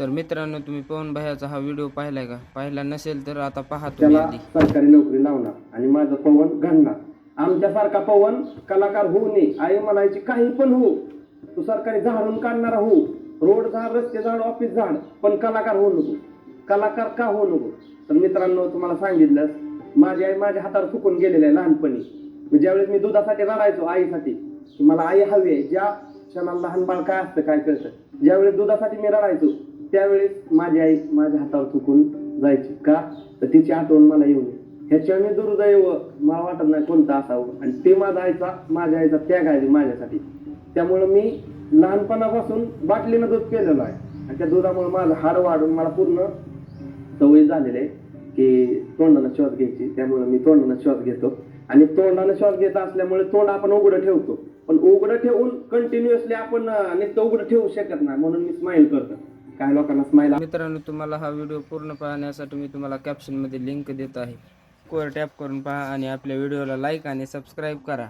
तर मित्रांनो, तुम्ही पवन भाईचा हा व्हिडिओ पाहिलाय का? पाहिला नसेल तर आता पहा तुम्ही त्याला आधी. सरकारी नोकरी लावणार आणि माझं पवन घडणार. आमच्यासारखा पवन कलाकार होऊ नये. आई म्हणायची काही पण हो, तू सरकारी झाडून काढणारा हो, रोड झाड, रस्ते झाड, ऑफिस झाड, पण कलाकार होऊ नको. कलाकार का होऊ नको? तर मित्रांनो, तुम्हाला सांगितलं, माझी आई माझ्या हातावर चुकून गेलेली आहे लहानपणी. ज्यावेळेस मी दुधासाठी रडायचो आईसाठी, की मला आई हवी आहे, ज्या क्षणाला लहान बाळ काय असतं काय कळतं, ज्यावेळेस दुधासाठी मी रडायचो त्यावेळेस माझी आई माझ्या हातावर चुकून जायची. का? तर तिची आठवण मला येऊ नये. ह्याच्याने दुर्दैव मला वाटत नाही कोणतं असावं. आणि ते माझ्या आईचा त्याग आहे माझ्यासाठी. त्यामुळं मी लहानपणापासून बाटलीनं दूध पिलेलं आहे आणि त्या दुधामुळे माझं हाड वाढून मला पूर्ण सवय झालेली आहे की तोंडानं श्वास घ्यायची. त्यामुळे मी तोंडानं श्वास घेतो आणि तोंडानं श्वास घेत असल्यामुळे तोंड आपण उघडं ठेवतो, पण उघडं ठेवून कंटिन्युअसली आपण नुसतं उघडं ठेवू शकत नाही, म्हणून मी स्माइल करतो. काही लोकांना स्माइल. मित्रांनो, तुम्हाला हा व्हिडिओ पूर्ण पाहण्यासाठी मी तुम्हाला कॅप्शनमध्ये लिंक देत आहे. वर टॅप करून पहा आणि आपल्या व्हिडिओला लाईक आणि सबस्क्राईब करा.